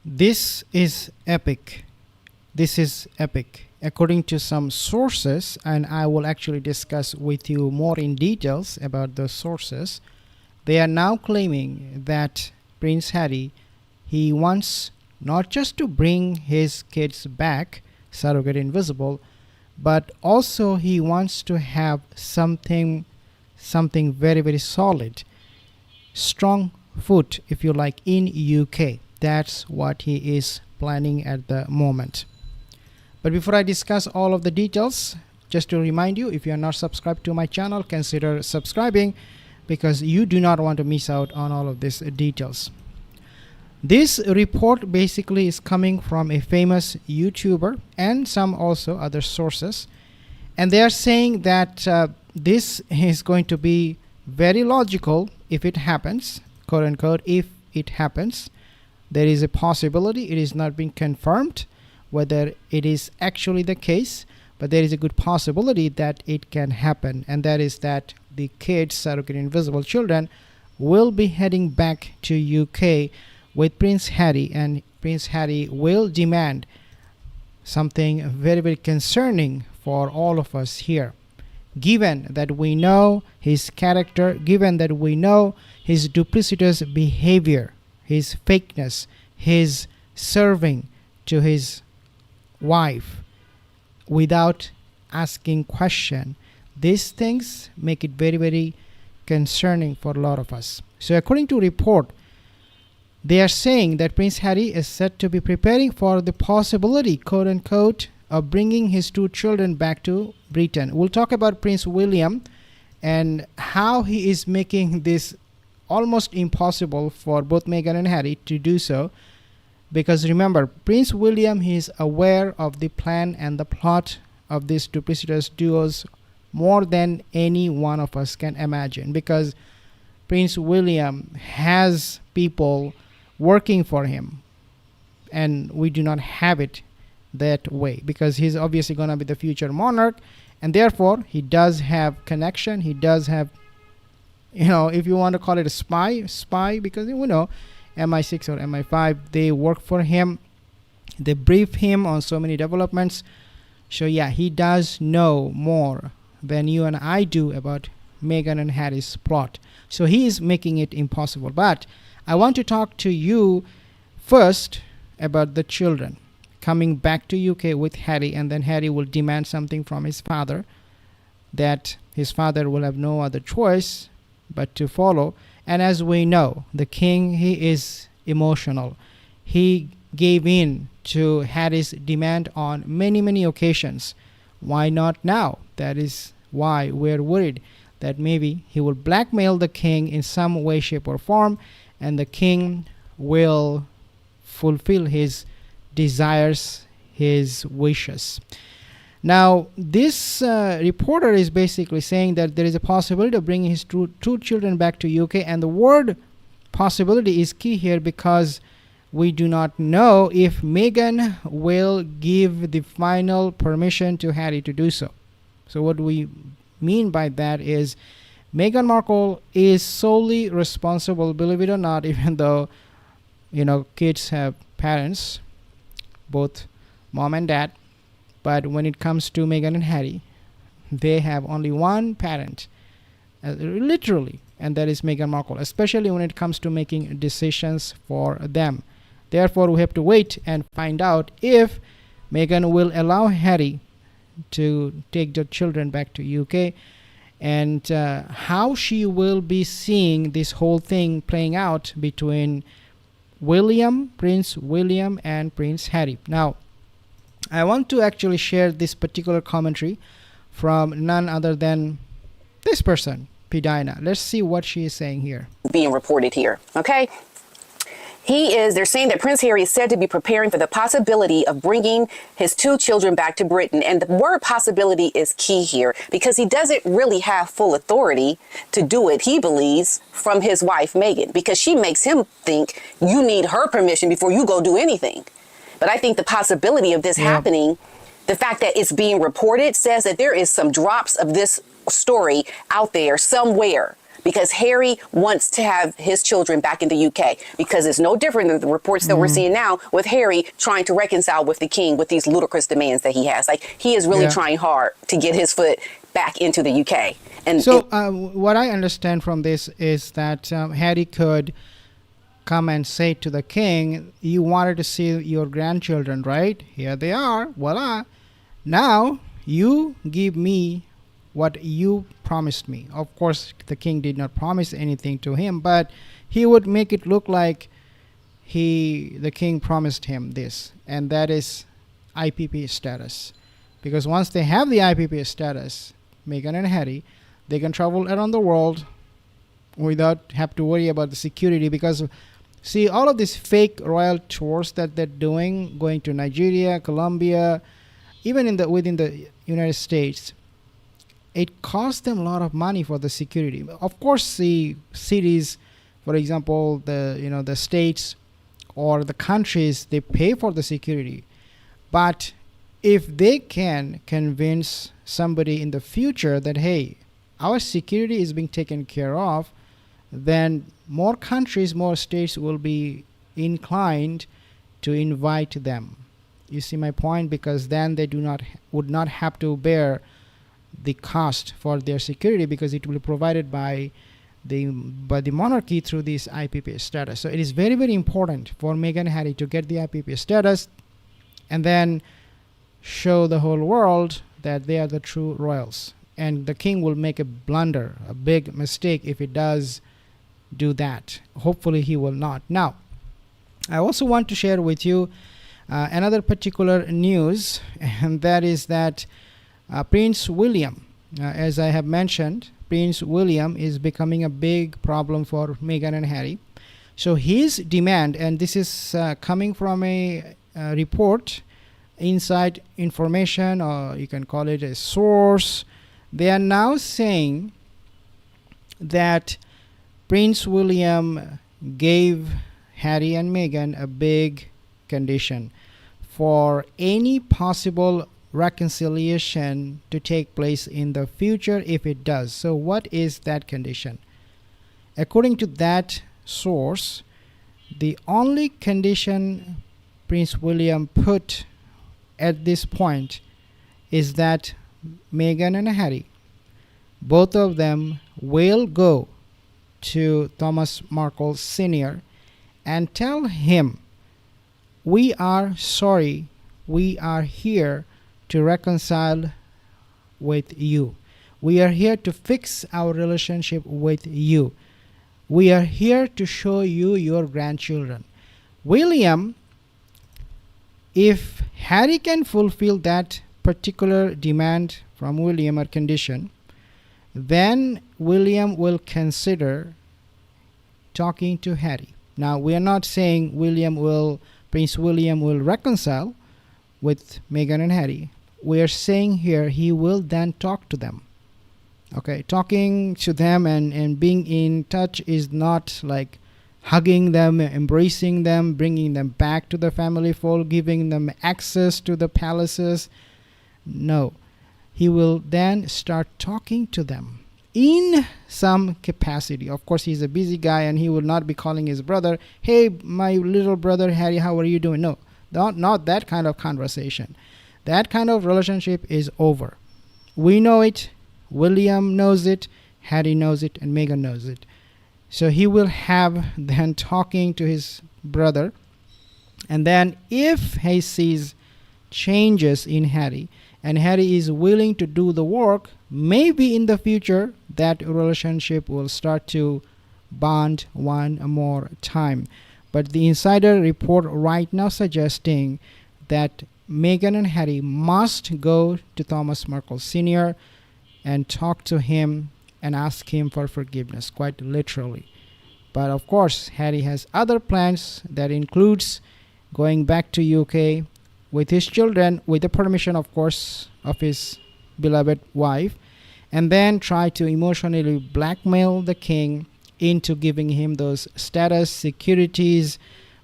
This is epic. This is epic. According to some sources, and I will actually discuss with you more in details about the sources, they are now claiming that Prince Harry, he wants not just to bring his kids back, surrogate invisible, but also he wants to have something very, very solid, strong foot, if you like, in UK. That's what he is planning at the moment. But before I discuss all of the details, just to remind you, if you are not subscribed to my channel, consider subscribing because you do not want to miss out on all of these details. This report basically is coming from a famous YouTuber and some also other sources, and they are saying that this is going to be very logical if it happens, quote unquote, if it happens. There is a possibility, it is not being confirmed whether it is actually the case, but there is a good possibility that it can happen, and that is that the kids, surrogate invisible children, will be heading back to UK with Prince Harry, and Prince Harry will demand something very, very concerning for all of us here. Given that we know his character, given that we know his duplicitous behavior, his fakeness, his serving to his wife without asking question, these things make it very, very concerning for a lot of us. So according to report, they are saying that Prince Harry is said to be preparing for the possibility, quote unquote, of bringing his two children back to Britain. We'll talk about Prince William and how he is making this almost impossible for both Meghan and Harry to do so, because remember, Prince William, he is aware of the plan and the plot of these duplicitous duos more than any one of us can imagine, because Prince William has people working for him and we do not have it that way, because he's obviously going to be the future monarch, and therefore he does have connection, he does have, you know, if you want to call it a spy, because you know MI6 or MI5, they work for him, they brief him on so many developments. So yeah, he does know more than you and I do about Meghan and Harry's plot. So he is making it impossible. But I want to talk to you first about the children coming back to UK with Harry, and then Harry will demand something from his father that his father will have no other choice but to follow. And as we know, the king, he is emotional. He gave in to Harry's demand on many, many occasions. Why not now? That is why we're worried that maybe he will blackmail the king in some way, shape, or form, and the king will fulfill his desires, his wishes. Now, this reporter is basically saying that there is a possibility of bringing his two children back to UK, and the word possibility is key here because we do not know if Meghan will give the final permission to Harry to do so. So what we mean by that is Meghan Markle is solely responsible, believe it or not, even though, you know, kids have parents, both mom and dad. But when it comes to Meghan and Harry, they have only one parent, literally, and that is Meghan Markle, especially when it comes to making decisions for them. Therefore, we have to wait and find out if Meghan will allow Harry to take the children back to UK, and how she will be seeing this whole thing playing out between Prince William and Prince Harry. Now, I want to actually share this particular commentary from none other than this person, Pidina. Let's see what she is saying here. Being reported here, okay? They're saying that Prince Harry is said to be preparing for the possibility of bringing his two children back to Britain. And the word possibility is key here because he doesn't really have full authority to do it, he believes, from his wife, Meghan, because she makes him think you need her permission before you go do anything. But I think the possibility of this happening, the fact that it's being reported says that there is some drops of this story out there somewhere because Harry wants to have his children back in the UK, because it's no different than the reports that we're seeing now with Harry trying to reconcile with the king with these ludicrous demands that he has. Like, he is really trying hard to get his foot back into the UK. And so what I understand from this is that Harry could come and say to the king, you wanted to see your grandchildren, right? Here they are. Voila. Now you give me what you promised me. Of course, the king did not promise anything to him, but he would make it look like the king promised him this, and that is IPP status. Because once they have the IPP status, Meghan and Harry, they can travel around the world without have to worry about the security. Because see, all of these fake royal tours that they're doing, going to Nigeria, Colombia, even within the United States, it costs them a lot of money for the security. Of course, the cities, for example, the states or the countries, they pay for the security. But if they can convince somebody in the future that, hey, our security is being taken care of, then more countries, more states will be inclined to invite them. You see my point? Because then they would not have to bear the cost for their security, because it will be provided by the monarchy through this IPP status. So it is very, very important for Meghan and Harry to get the IPP status and then show the whole world that they are the true royals. And the king will make a blunder, a big mistake, if he does do that. Hopefully he will not. Now, I also want to share with you another particular news, and that is that Prince William, as I have mentioned, Prince William is becoming a big problem for Meghan and Harry. So his demand, and this is coming from a report, inside information, or you can call it a source, they are now saying that Prince William gave Harry and Meghan a big condition for any possible reconciliation to take place in the future if it does. So what is that condition? According to that source, the only condition Prince William put at this point is that Meghan and Harry, both of them, will go to Thomas Markle Sr. and tell him, we are sorry, we are here to reconcile with you. We are here to fix our relationship with you. We are here to show you your grandchildren. William, if Harry can fulfill that particular demand from William or condition, then William will consider talking to Harry. Now, we are not saying Prince William will reconcile with Meghan and Harry. We are saying here he will then talk to them. Okay, talking to them and being in touch is not like hugging them, embracing them, bringing them back to the family fold, giving them access to the palaces. No, he will then start talking to them in some capacity. Of course, he's a busy guy and he will not be calling his brother, hey, my little brother Harry, how are you doing? No, not that kind of conversation. That kind of relationship is over. We know it. William knows it. Harry knows it. And Meghan knows it. So he will have then talking to his brother. And then if he sees changes in Harry, and Harry is willing to do the work, maybe in the future that relationship will start to bond one more time. But the insider report right now suggesting that Meghan and Harry must go to Thomas Markle Sr. and talk to him and ask him for forgiveness, quite literally. But of course, Harry has other plans that includes going back to UK with his children, with the permission, of course, of his beloved wife, and then try to emotionally blackmail the king into giving him those status, securities,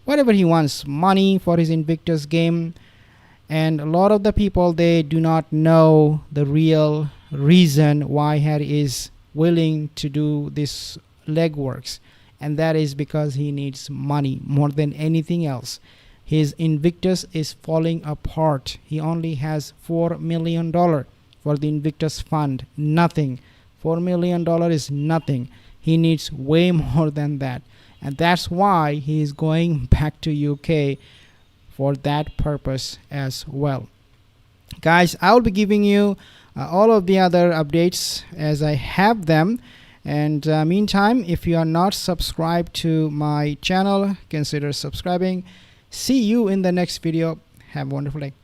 whatever he wants, money for his Invictus game. And a lot of the people, they do not know the real reason why Harry is willing to do this legworks, and that is because he needs money more than anything else. His Invictus is falling apart. He only has $4 million for the Invictus fund. Nothing. $4 million is nothing. He needs way more than that. And that's why he is going back to UK for that purpose as well. Guys, I will be giving you all of the other updates as I have them. And meantime, if you are not subscribed to my channel, consider subscribing. See you in the next video. Have a wonderful day.